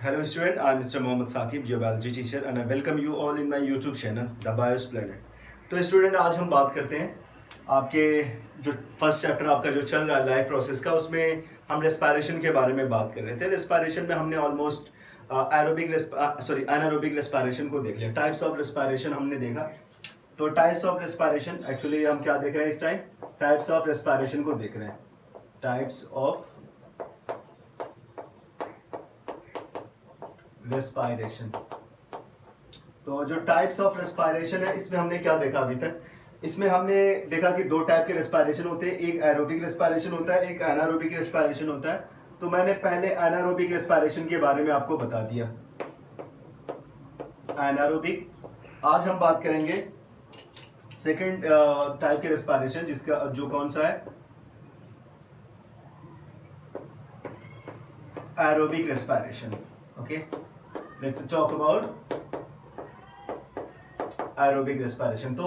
Hello student, I'm Mr. Mohammad Saqib, your biology teacher and I welcome you all in my YouTube channel, The Bios Planet। तो student आज हम बात करते हैं आपके जो फर्स्ट चैप्टर आपका जो चल रहा है लाइफ प्रोसेस का, उसमें हम रेस्पिरेशन के बारे में बात कर रहे थे। रेस्पिरेशन में हमने ऑलमोस्ट एनारोबिक रेस्पिरेशन को देख लिया। टाइप्स ऑफ रेस्पिरेशन हमने देखा। तो टाइप्स ऑफ रेस्पिरेशन एक्चुअली हम क्या देख रहे हैं इस टाइम? टाइप्स ऑफ रेस्पिरेशन को देख रहे हैं। Types of respiration. तो जो टाइप्स ऑफ रेस्पिरेशन है, इसमें हमने क्या देखा अभी तक? इसमें हमने देखा कि दो टाइप के रेस्पिरेशन होते हैं, एक एरोबिक रेस्पिरेशन होता है, एक एनारोबिक रेस्पिरेशन होता है। तो मैंने पहले एनारोबिक रेस्पिरेशन के बारे में आपको बता दिया। एनारोबिक। आज हम बात करेंगे सेकंड टाइप के रेस्पिरेशन, जिसका जो कौन सा है? Aerobic respiration. Okay, let's talk about aerobic respiration. तो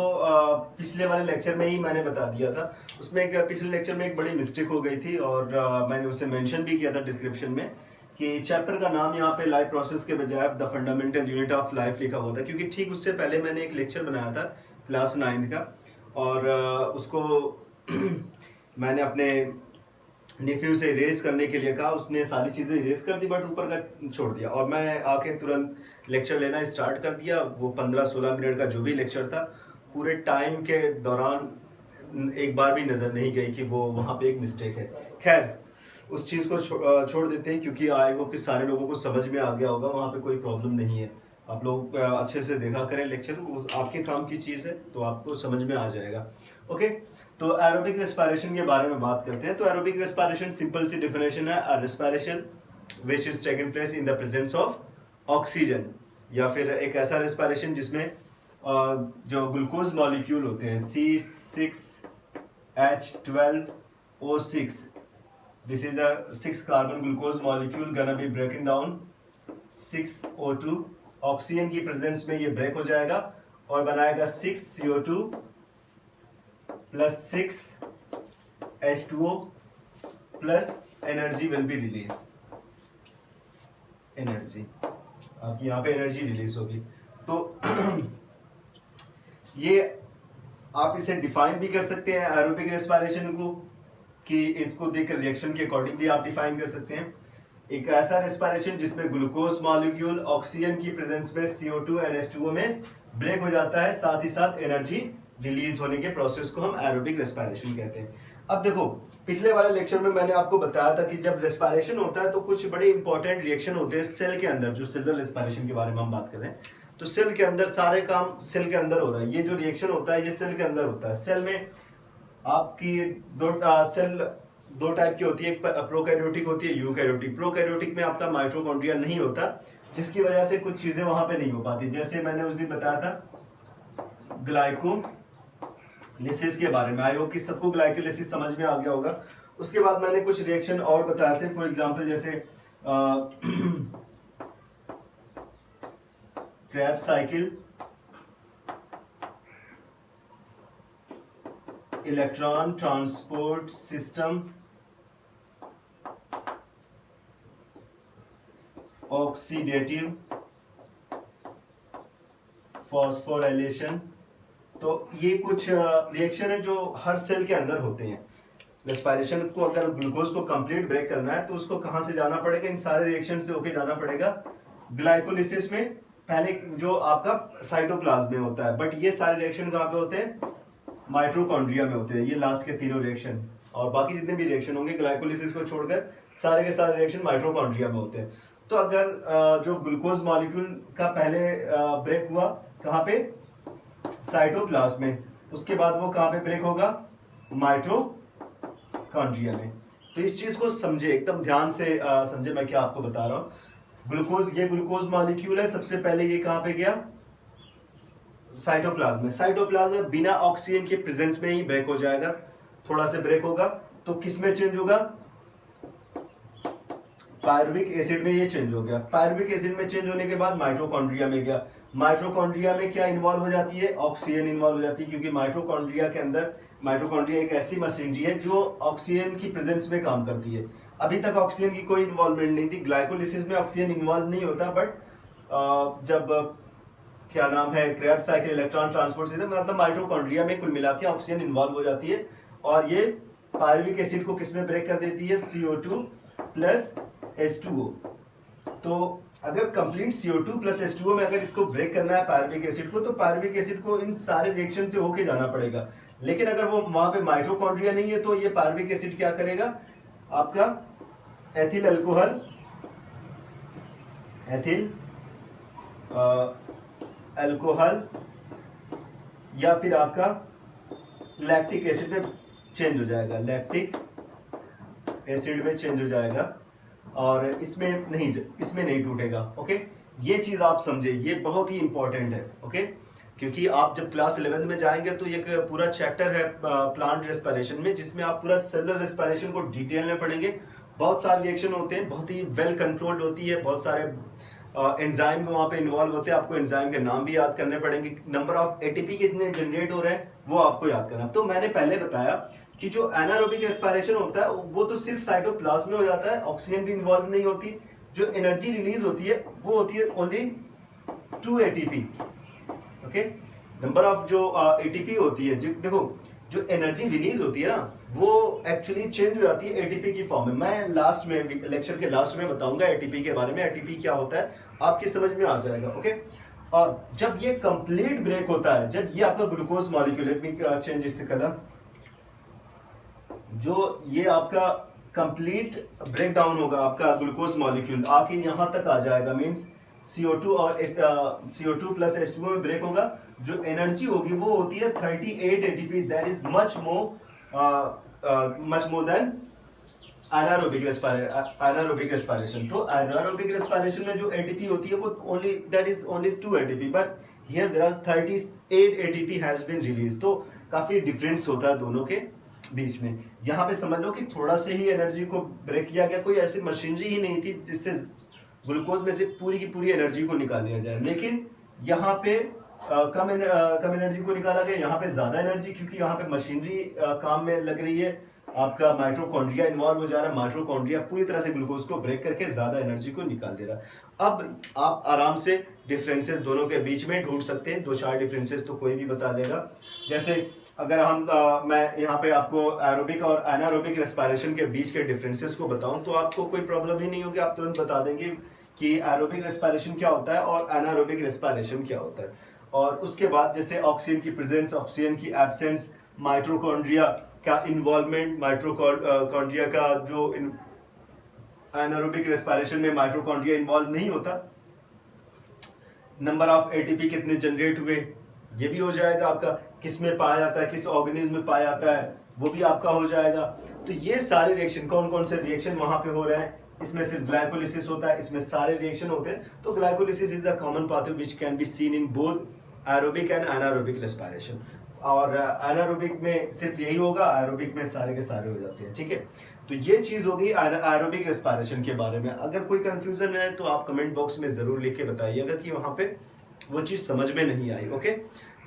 पिछले वाले लेक्चर में ही मैंने बता दिया था। उसमें पिछले लेक्चर में एक बड़ी मिस्टेक हो गई थी और मैंने उसे मेंशन भी किया था डिस्क्रिप्शन में कि चैप्टर का नाम यहाँ पे लाइफ प्रोसेस के बजाय the fundamental unit of life लिखा हुआ था, क्योंकि ठीक उससे पहले मैंने एक लेक्चर बनाया था क्लास 9 का और उसको मैंने अपने नेफ्यू से इरेज करने के लिए कहा। उसने सारी चीज़ें इरेज कर दी बट ऊपर का छोड़ दिया और मैं आके तुरंत लेक्चर लेना स्टार्ट कर दिया। वो 15-16 मिनट का जो भी लेक्चर था, पूरे टाइम के दौरान एक बार भी नज़र नहीं गई कि वो वहाँ पे एक मिस्टेक है। खैर, उस चीज़ को छोड़ देते हैं, क्योंकि आई होप कि सारे लोगों को समझ में आ गया होगा। वहाँ पे कोई प्रॉब्लम नहीं है। आप लोग अच्छे से देखा करें लेक्चर, आपके काम की चीज़ है तो आपको समझ में आ जाएगा। ओके, तो एरोबिक रेस्पिरेशन के बारे में बात करते हैं। तो एरोबिक रेस्पिरेशन सिंपल सी डेफिनेशन है, a respiration which is taken place in the presence of oxygen, या फिर एक ऐसा रेस्पिरेशन जिसमें जो ग्लूकोज मॉलिक्यूल होते हैं C6H12O6, this is a 6 carbon glucose molecule gonna be ब्रेकन down 6O2। Oxygen की प्रेजेंस में ये ब्रेक हो जाएगा और बनाएगा 6CO2 plus 6H2O plus energy will be release. Energy आपकी यहाँ पे एनर्जी रिलीज होगी। तो ये आप इसे डिफाइन भी कर सकते हैं एरोबिक रेस्पिरेशन को, कि इसको देखकर रिएक्शन के अकॉर्डिंग भी आप डिफाइन कर सकते हैं। एक ऐसा रेस्पिरेशन जिसमें ग्लूकोज मॉलिक्यूल ऑक्सीजन की प्रेजेंस में CO2 और H2O में ब्रेक हो जाता है, साथ ही साथ एनर्जी रिलीज होने के प्रोसेस को हम एरोबिक रेस्पिरेशन कहते हैं। अब देखो, पिछले वाले लेक्चर में मैंने आपको बताया था कि जब रेस्पिरेशन होता है तो कुछ बड़े इंपॉर्टेंट रिएक्शन होते हैं सेल के अंदर। जो सेलुलर रेस्पिरेशन के बारे में हम बात कर रहे हैं, तो सेल के अंदर सारे काम सेल के अंदर हो रहा है। ये जो रिएक्शन होता है ये सेल के अंदर होता है। सेल में आपकी सेल दो टाइप की होती है, एक प्रोकैरियोटिक होती है, यूकैरियोटिक। प्रोकैरियोटिक में आपका माइटोकॉन्ड्रिया नहीं होता, जिसकी वजह से कुछ चीजें वहां पे नहीं हो पाती। जैसे मैंने उस दिन बताया था ग्लाइकोलिसिस के बारे में। आई होप कि सबको ग्लाइकोलिसिस समझ में आ गया होगा। उसके बाद मैंने कुछ रिएक्शन और बताए थे, फॉर एग्जांपल जैसे Krebs cycle, electron transport system, oxidative phosphorylation. तो ये कुछ रिएक्शन है जो हर सेल के अंदर होते हैं। रेस्पिरेशन को अगर ग्लूकोज को कंप्लीट ब्रेक करना है तो उसको कहां से जाना पड़ेगा? इन सारे रिएक्शन से होके जाना पड़ेगा। ग्लाइकोलिसिस में पहले जो आपका साइटोप्लाज्म में होता है, बट ये सारे रिएक्शन कहां पे होते हैं? माइटोकॉन्ड्रिया में होते हैं। ये लास्ट के तीनों रिएक्शन और बाकी जितने भी रिएक्शन होंगे ग्लाइकोलिसिस को छोड़कर सारे के सारे रिएक्शन माइटोकॉन्ड्रिया में होते हैं। तो अगर जो ग्लूकोज मॉलिक्यूल का पहले ब्रेक हुआ कहाँ पे? साइटोप्लाज्म में, उसके बाद वो कहाँ पे ब्रेक होगा? माइटोकॉन्ड्रिया में। तो इस चीज को समझे, एकदम ध्यान से समझे मैं क्या आपको बता रहा हूँ। ग्लूकोज, ये ग्लूकोज मॉलिक्यूल है, सबसे पहले ये कहाँ पे गया? साइटोप्लाज्म में। साइटोप्लाज्म में बिना ऑक्सीजन के प्रेजेंस में ही ब्रेक हो जाएगा। थोड़ा सा ब्रेक होगा तो किस में चेंज होगा? पायरुविक एसिड में ये चेंज हो गया। पायरुविक एसिड में चेंज होने के बाद माइटोकॉन्ड्रिया में गया। माइटोकॉन्ड्रिया में क्या इन्वॉल्व हो जाती है? ऑक्सीजन इन्वॉल्व हो जाती है, क्योंकि माइटोकॉन्ड्रिया के अंदर माइटोकॉन्ड्रिया एक ऐसी मशीनरी है जो ऑक्सीजन की प्रेजेंस में काम करती है। अभी तक ऑक्सीजन की कोई इन्वॉल्वमेंट नहीं थी, ग्लाइकोलिसिस में ऑक्सीजन इन्वॉल्व नहीं होता, बट जब क्या नाम है Krebs cycle electron transport system, मतलब माइटोकॉन्ड्रिया में कुल मिला के ऑक्सीजन इन्वॉल्व हो जाती है और ये पायरुविक एसिड को किस में ब्रेक कर देती है, CO2 प्लस H2O। तो अगर कंप्लीट CO2 प्लस H2O में अगर इसको ब्रेक करना है पायरुविक एसिड को, तो पायरुविक एसिड को इन सारे रिएक्शन से होके जाना पड़ेगा। लेकिन अगर वो वहां पे माइटोकॉन्ड्रिया नहीं है तो ये पायरुविक एसिड क्या करेगा, आपका एथिल अल्कोहल, एथिल अल्कोहल या फिर आपका लैक्टिक एसिड में चेंज हो जाएगा, लैक्टिक एसिड में चेंज हो जाएगा और इसमें नहीं टूटेगा। ओके, ये चीज आप समझे, ये बहुत ही इंपॉर्टेंट है। ओके, क्योंकि आप जब क्लास 11 में जाएंगे तो एक पूरा चैप्टर है प्लांट रेस्पिरेशन में, जिसमें आप पूरा सेलुलर रेस्पिरेशन को डिटेल में पढ़ेंगे। बहुत सारे रिएक्शन होते हैं, बहुत ही वेल कंट्रोल्ड होती है, बहुत सारे एंजाइम वहाँ पे इन्वॉल्व होते हैं। आपको एंजाइम के नाम भी याद करने पड़ेंगे, नंबर ऑफ एटीपी कितने जनरेट हो रहे हैं वो आपको याद करना। तो मैंने पहले बताया कि जो एनारोबिक रेस्पिरेशन होता है वो तो सिर्फ साइटोप्लाज्म में हो जाता है, ऑक्सीजन भी इन्वॉल्व नहीं होती। जो एनर्जी रिलीज होती है वो होती है only 2 ATP। Okay, number of जो ATP होती है, देखो जो एनर्जी रिलीज होती है ना वो एक्चुअली चेंज हो जाती है एटीपी की फॉर्म में। मैं लास्ट में लेक्चर के लास्ट में बताऊंगा एटीपी के बारे में, एटीपी क्या होता है आपकी समझ में आ जाएगा। ओके, और जब ये कंप्लीट ब्रेक होता है, जब ये आपका glucose molecule, let me change its colour, जो ये आपका कंप्लीट ब्रेक डाउन होगा, आपका ग्लूकोज मॉलिक्यूल आके यहां तक आ जाएगा, मींस CO2 और CO2 प्लस H2O में ब्रेक होगा। जो एनर्जी होगी वो होती है 38 ATP, that is much more than anaerobic respiration। तो anaerobic respiration में जो ATP होती है वो only 2 ATP, but here there are 38 ATP has been released। तो काफी डिफरेंस होता है दोनों के बीच में। यहाँ पे समझ लो कि थोड़ा से ही एनर्जी को ब्रेक किया गया, कोई ऐसी मशीनरी ही नहीं थी जिससे ग्लूकोज में से पूरी की पूरी एनर्जी को निकाल लिया जाए। लेकिन यहाँ पे कम एनर्जी को निकाला गया, यहाँ पे ज्यादा एनर्जी, क्योंकि यहाँ पे मशीनरी काम में लग रही है, आपका माइटोकॉन्ड्रिया इन्वॉल्व हो जा रहा है, माइटोकॉन्ड्रिया पूरी तरह से ग्लूकोज को ब्रेक करके ज्यादा एनर्जी को निकाल दे रहा है। अब आप आराम से डिफरेंसेस दोनों के बीच में ढूंढ सकते हैं, 2-4 डिफरेंसेस तो कोई भी बता देगा। जैसे अगर मैं यहाँ पे आपको एरोबिक और एनारोबिक रेस्पिरेशन के बीच के डिफरेंसेस को बताऊं तो आपको कोई प्रॉब्लम ही नहीं होगी, आप तुरंत बता देंगे कि एरोबिक रेस्पिरेशन क्या होता है और एनारोबिक रेस्पिरेशन क्या होता है। और उसके बाद जैसे ऑक्सीजन की प्रेजेंस, ऑक्सीजन की एब्सेंस, माइटोकॉन्ड्रिया का इन्वॉल्वमेंट, माइटोकॉन्ड्रिया का जो एनारोबिक रेस्पिरेशन में माइटोकॉन्ड्रिया इन्वॉल्व नहीं होता, नंबर ऑफ एटीपी कितने जनरेट हुए ये भी हो जाएगा आपका, किस में पाया जाता है, किस ऑर्गेनिज्म में पाया जाता है वो भी आपका हो जाएगा। तो ये सारे रिएक्शन, कौन कौन से रिएक्शन वहां पे हो रहे हैं, इसमें सिर्फ ग्लाइकोलिसिस होता है, इसमें सारे रिएक्शन होते हैं। तो glycolysis is a common pathway which can be seen in both aerobic and anaerobic respiration. और एनारोबिक में सिर्फ यही होगा, एरोबिक में सारे के सारे हो जाते हैं। ठीक है, तो ये चीज होगी एरोबिक रेस्पिरेशन के बारे में। अगर कोई कंफ्यूजन है तो आप कमेंट बॉक्स में जरूर लिख के बताइएगा कि वहां पे वो चीज समझ में नहीं आई। ओके,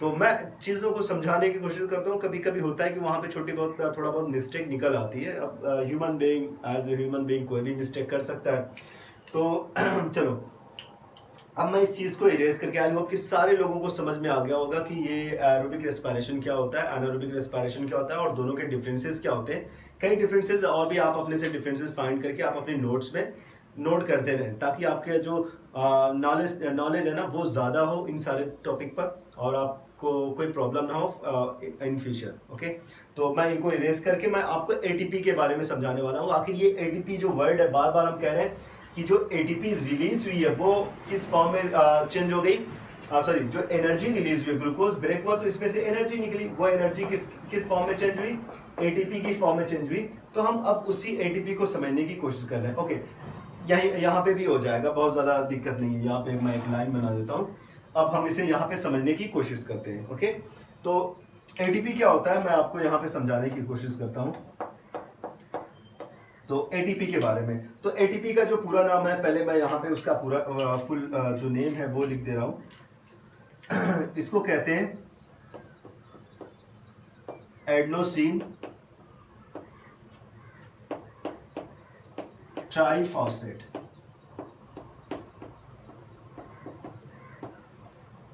तो मैं चीज़ों को समझाने की कोशिश करता हूँ। कभी कभी होता है कि वहाँ पे थोड़ा बहुत मिस्टेक निकल आती है। अब human being, as a human being कोई भी मिस्टेक कर सकता है। तो चलो, अब मैं इस चीज़ को इरेज करके, आई होप कि सारे लोगों को समझ में आ गया होगा कि ये एरोबिक रेस्पिरेशन क्या होता है, एनारोबिक रेस्पिरेशन क्या होता है और दोनों के डिफरेंसेस क्या होते हैं। कई डिफरेंसेस और भी आप अपने से डिफरेंसेस फाइंड करके आप अपने नोट्स में नोट करते रहें, ताकि आपके जो नॉलेज है ना वो ज़्यादा हो इन सारे टॉपिक पर और आपको कोई प्रॉब्लम ना हो इन फ्यूचर। ओके, तो मैं इनको इरेज करके मैं आपको एटीपी के बारे में समझाने वाला हूँ। आखिर ये एटीपी जो वर्ड है, बार बार हम कह रहे हैं कि जो एटीपी रिलीज हुई है वो किस फॉर्म में चेंज हो गई, सॉरी, जो एनर्जी रिलीज हुई, ग्लूकोज ब्रेक हुआ तो इसमें से एनर्जी निकली, वो एनर्जी किस फॉर्म में चेंज हुई, एटीपी की फॉर्म में चेंज हुई। तो हम अब उसी एटीपी को समझने की कोशिश कर रहे हैं। ओके, यहाँ पे भी हो जाएगा, बहुत ज्यादा दिक्कत नहीं है। यहाँ पे मैं एक लाइन बना देता हूँ। अब हम इसे यहाँ पे समझने की कोशिश करते हैं। ओके, तो एटीपी क्या होता है मैं आपको यहाँ पे समझाने की कोशिश करता हूँ। तो एटीपी के बारे में, तो एटीपी का जो पूरा नाम है, पहले मैं यहाँ पे उसका पूरा फुल जो नेम है वो लिख दे रहा हूँ। इसको कहते हैं adenosine triphosphate.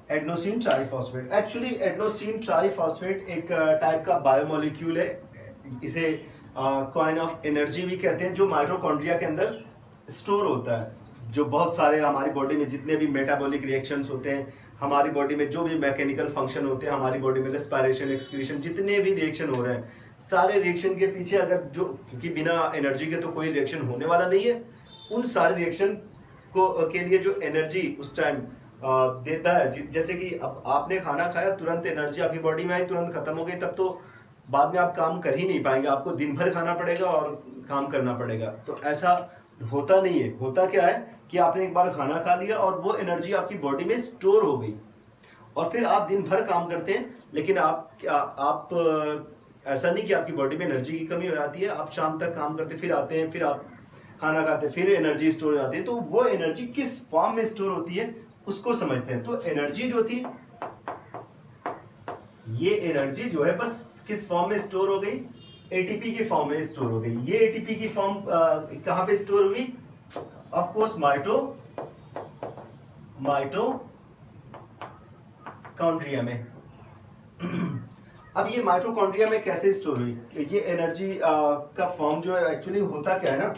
Adenosine triphosphate, actually adenosine triphosphate एक टाइप का बायोमोलिक्यूल है। इसे कॉइन ऑफ एनर्जी भी कहते हैं, जो माइटोकॉन्ड्रिया के अंदर स्टोर होता है। जो बहुत सारे हमारी बॉडी में जितने भी मेटाबॉलिक रिएक्शंस होते हैं, हमारी बॉडी में जो भी मैकेनिकल फंक्शन होते हैं, हमारी बॉडी में रेस्पिरेशन, एक्सक्रीशन, जितने भी रिएक्शन हो रहे हैं, सारे रिएक्शन के पीछे अगर जो, क्योंकि बिना एनर्जी के तो कोई रिएक्शन होने वाला नहीं है, उन सारे रिएक्शन को के लिए जो एनर्जी उस टाइम देता है, जैसे कि अब आपने खाना खाया, तुरंत एनर्जी आपकी बॉडी में आई, तुरंत खत्म हो गई, तब तो बाद में आप काम कर ही नहीं पाएंगे, आपको दिन भर खाना पड़ेगा और काम करना पड़ेगा। तो ऐसा होता नहीं है। होता क्या है कि आपने एक बार खाना खा लिया और वो एनर्जी आपकी बॉडी में स्टोर हो गई, और फिर आप दिन भर काम करते हैं, लेकिन आप ऐसा नहीं कि आपकी बॉडी में एनर्जी की कमी हो जाती है। आप शाम तक काम करते, फिर आते हैं, फिर आप खाना खाते, फिर एनर्जी स्टोर हो जाती है। तो वो एनर्जी किस फॉर्म में स्टोर होती है उसको समझते हैं। तो एनर्जी जो थी, ये एनर्जी जो है बस किस फॉर्म में स्टोर हो गई, एटीपी के फॉर्म में स्टोर हो गई। ये एटीपी की फॉर्म कहां पे स्टोर हुई? ऑफ कोर्स माइटोकॉन्ड्रिया में। अब ये माइटोकॉन्ड्रिया में कैसे स्टोर हुई? ये एनर्जी का फॉर्म जो है, एक्चुअली होता क्या है ना,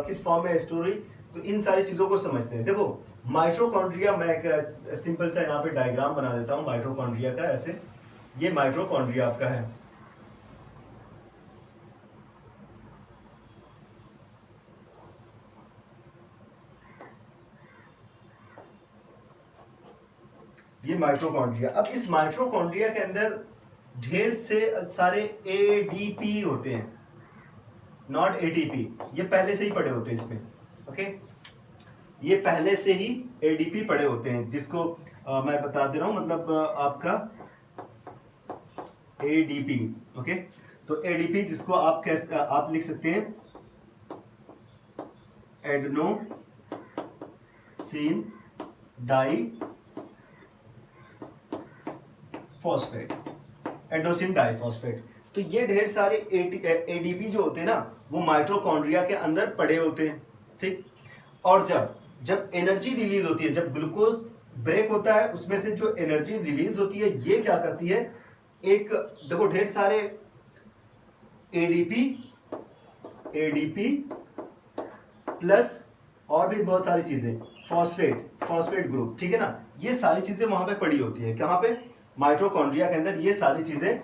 किस फॉर्म में स्टोर हुई, तो इन सारी चीजों को समझते हैं। देखो माइटोकॉन्ड्रिया, मैं एक सिंपल सा यहाँ पे डायग्राम बना देता हूँ माइटोकॉन्ड्रिया का। ऐसे ये माइटोकॉन्ड्रिया आपका है, ये माइटोकॉन्ड्रिया। अब इस माइटोकॉन्ड्रिया के अंदर ढेर से सारे एडीपी होते हैं, नॉट एटीपी। ये पहले से ही पड़े होते हैं इसमें, ओके। ये पहले से ही एडीपी पड़े होते हैं, जिसको मैं बता दे रहा हूं, मतलब आपका एडीपी, ओके। तो एडीपी जिसको आप आप लिख सकते हैं adenosine di phosphate, adenosine diphosphate. तो ये ढेर सारे एडीपी जो होते हैं ना, वो माइटोकॉन्ड्रिया के अंदर पड़े होते हैं, ठीक। और जब एनर्जी रिलीज होती है, जब ग्लूकोज ब्रेक होता है, उसमें से जो एनर्जी रिलीज होती है, ये क्या करती है, एक देखो ढेर सारे एडीपी प्लस और भी बहुत सारी चीजें, फॉस्फेट ग्रुप, ठीक है ना। ये सारी चीजें वहां पे पड़ी होती है, कहां पे? माइटोकॉन्ड्रिया के अंदर ये सारी चीजें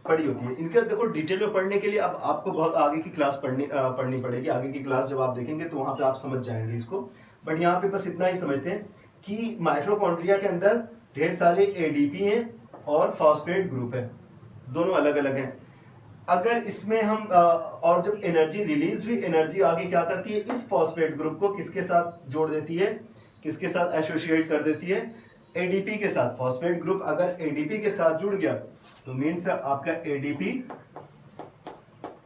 पड़ी होती है। इनका देखो डिटेल में पढ़ने के लिए अब आपको बहुत आगे की क्लास पढ़नी पड़ेगी। आगे की क्लास जब आप देखेंगे तो वहां पे आप समझ जाएंगे इसको। बट यहाँ पे बस इतना ही समझते हैं कि माइटोकॉन्ड्रिया के अंदर ढेर सारे एडीपी हैं और फॉस्फेट ग्रुप है, दोनों अलग अलग हैं। अगर इसमें हम और जब एनर्जी रिलीज हुई, एनर्जी आगे क्या करती है, इस फॉस्फेट ग्रुप को किसके साथ जोड़ देती है, किसके साथ एसोसिएट कर देती है? एडीपी के साथ। फॉस्फेट ग्रुप अगर एडीपी के साथ जुड़ गया तो मीन्स आपका एडीपी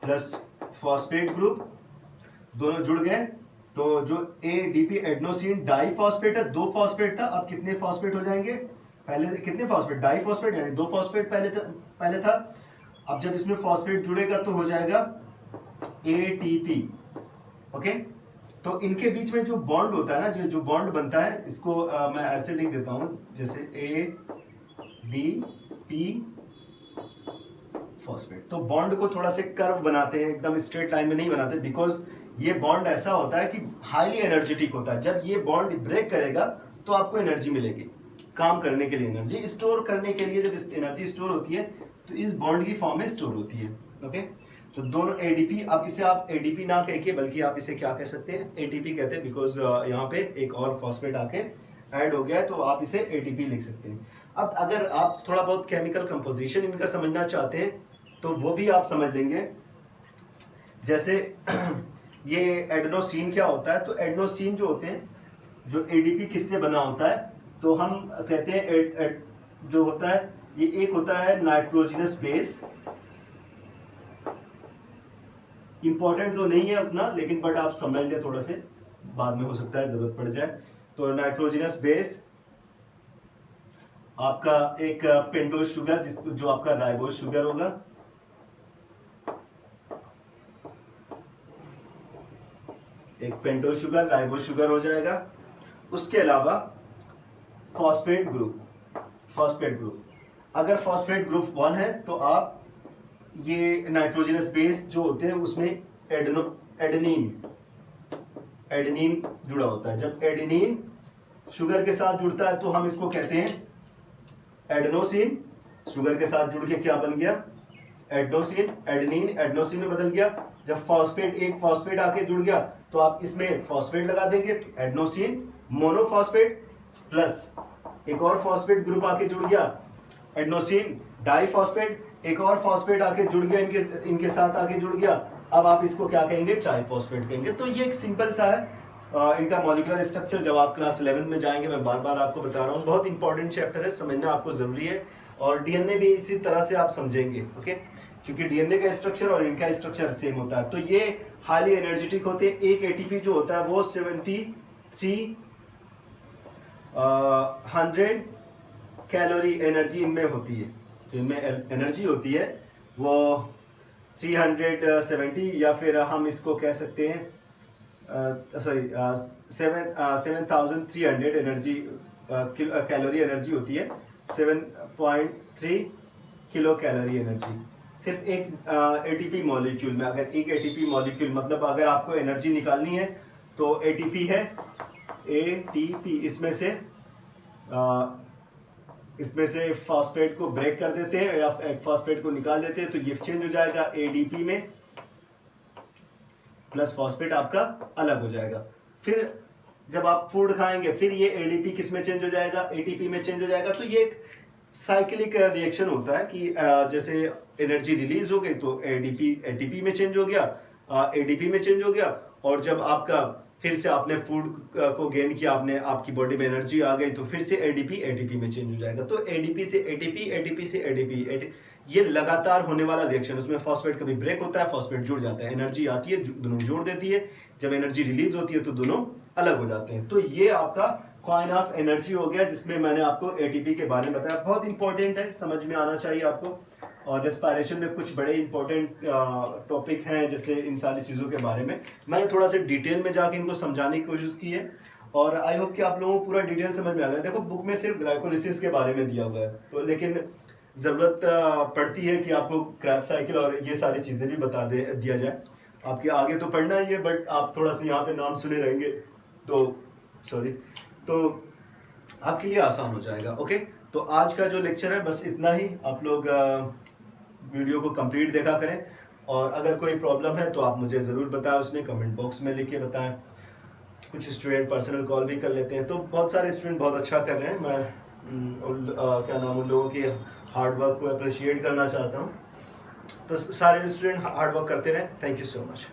प्लस फॉस्फेट ग्रुप दोनों जुड़ गए। तो जो एडीपी एडेनोसिन डाइफॉस्फेट है, 2 फॉस्फेट था, अब कितने फॉस्फेट हो जाएंगे? पहले कितने फॉस्फेट? डाइफॉस्फेट, यानी 2 फॉस्फेट पहले था। अब जब इसमें फॉस्फेट जुड़ेगा तो हो जाएगा एटीपी, ओके। तो इनके बीच में जो बॉन्ड होता है ना, जो बॉन्ड बनता है, इसको मैं ऐसे लिख देता हूं, जैसे एडीपी फॉस्फेट। तो बॉन्ड को थोड़ा से कर्व बनाते हैं, एकदम स्ट्रेट लाइन में नहीं बनाते, बिकॉज ये बॉन्ड ऐसा होता है कि हाईली एनर्जेटिक होता है। जब ये बॉन्ड ब्रेक करेगा तो आपको एनर्जी मिलेगी, काम करने के लिए एनर्जी स्टोर करने के लिए। जब एनर्जी स्टोर होती है तो इस बॉन्ड की फॉर्म में स्टोर होती है, ओके। तो दोनों एडीपी, अब इसे आप एडीपी ना कह के बल्कि आप इसे क्या कह सकते हैं, एटीपी कहते हैं, बिकॉज यहाँ पे एक और फॉस्फेट आके ऐड हो गया है, तो आप इसे एटीपी लिख सकते हैं। अब अगर आप थोड़ा बहुत केमिकल कंपोजिशन इनका समझना चाहते हैं तो वो भी आप समझ लेंगे। जैसे ये एडेनोसिन क्या होता है, तो एडेनोसिन जो होते हैं, जो एडीपी किससे बना होता है, तो हम कहते हैं जो होता है, ये एक होता है नाइट्रोजनस बेस। इंपॉर्टेंट तो नहीं है उतना, लेकिन बट आप समझ ले थोड़ा से, बाद में हो सकता है जरूरत पड़ जाए। तो नाइट्रोजनस बेस आपका एक पेंटोज शुगर जो आपका राइबोज शुगर होगा, एक पेंटोज शुगर राइबोज शुगर हो जाएगा। उसके अलावा फॉस्फेट ग्रुप, अगर फॉस्फेट ग्रुप 1 है तो आप ये नाइट्रोजनस बेस जो होते हैं उसमें एडेनिन जुड़ा होता है। जब एडेनिन शुगर के साथ जुड़ता है तो हम इसको कहते हैं एडेनोसिन। शुगर के साथ जुड़ के क्या बन गया? एडेनोसिन। एडेनोसिन में बदल गया। जब एक फॉस्फेट आके जुड़ गया तो आप इसमें फॉस्फेट लगा देंगे, तो एडेनोसिन मोनोफॉस्फेट, प्लस एक और फॉस्फेट ग्रुप आके जुड़ गया, एडेनोसिन डाइफॉस्फेट, एक और फॉस्फेट आके जुड़ गया, इनके साथ आके जुड़ गया। अब आप इसको क्या कहेंगे? ट्राइफॉस्फेट कहेंगे। तो ये एक सिंपल सा है इनका मॉलिक्यूलर स्ट्रक्चर। जब आप क्लास 11 में जाएंगे, मैं बार बार आपको बता रहा हूँ, बहुत इंपॉर्टेंट चैप्टर है, समझना आपको जरूरी है। और डीएनए भी इसी तरह से आप समझेंगे, ओके, क्योंकि डीएनए का स्ट्रक्चर और इनका स्ट्रक्चर सेम होता है। तो ये हाईली एनर्जेटिक होते हैं। एक एटीपी जो होता है वो 7300 कैलोरी एनर्जी इनमें होती है। जो इनमें एनर्जी होती है वो 370, या फिर हम इसको कह सकते हैं 7300 एनर्जी कैलोरी एनर्जी होती है। 7.3 किलो कैलोरी एनर्जी सिर्फ एक एटीपी मॉलिक्यूल में। अगर एक एटीपी मॉलिक्यूल, मतलब अगर आपको एनर्जी निकालनी है तो एटीपी है, एटीपी इसमें से फॉस्फेट को ब्रेक कर देते हैं या फॉस्फेट को निकाल देते हैं, तो ये चेंज हो जाएगा एडीपी में, प्लस फॉस्फेट आपका अलग हो जाएगा। फिर जब आप फूड खाएंगे फिर ये एडीपी किस में चेंज हो जाएगा? एटीपी में चेंज हो जाएगा। तो ये एक साइक्लिक रिएक्शन होता है कि जैसे एनर्जी रिलीज हो गई तो एडीपी एटीपी में चेंज हो गया, एडीपी में चेंज हो गया, और जब आपका फिर से आपने फूड को गेन किया, आपने आपकी बॉडी में एनर्जी आ गई, तो फिर से एडीपी एटीपी में चेंज हो जाएगा। तो एडीपी से एटीपी, एटीपी से एडीपी, ये लगातार होने वाला रिएक्शन। उसमें फॉस्फेट कभी ब्रेक होता है, फॉस्फेट जुड़ जाता है, एनर्जी आती है, दोनों जोड़ देती है, जब एनर्जी रिलीज होती है तो दोनों अलग हो जाते हैं। तो ये आपका कॉइन ऑफ एनर्जी हो गया, जिसमें मैंने आपको एटीपी के बारे में बताया। बहुत इंपॉर्टेंट है, समझ में आना चाहिए आपको। और रेस्पिरेशन में कुछ बड़े इंपॉर्टेंट टॉपिक हैं, जैसे इन सारी चीज़ों के बारे में मैंने थोड़ा सा डिटेल में जाके इनको समझाने की कोशिश की है, और आई होप कि आप लोगों को पूरा डिटेल समझ में आ गया। देखो, बुक में सिर्फ ग्लाइकोलिसिस के बारे में दिया हुआ है, तो लेकिन ज़रूरत पड़ती है कि आपको क्रैब्स साइकिल और ये सारी चीज़ें भी दिया जाए। आपके आगे तो पढ़ना ही है, बट आप थोड़ा सा यहाँ पे नाम सुने रहेंगे तो आपके लिए आसान हो जाएगा। ओके, तो आज का जो लेक्चर है बस इतना ही। आप लोग वीडियो को कंप्लीट देखा करें, और अगर कोई प्रॉब्लम है तो आप मुझे ज़रूर बताएं, उसमें कमेंट बॉक्स में लिख के बताएं। कुछ स्टूडेंट पर्सनल कॉल भी कर लेते हैं, तो बहुत सारे स्टूडेंट बहुत अच्छा कर रहे हैं। मैं उन लोगों के हार्ड वर्क को अप्रिशिएट करना चाहता हूँ। तो सारे स्टूडेंट हार्ड वर्क करते रहें। Thank you so much.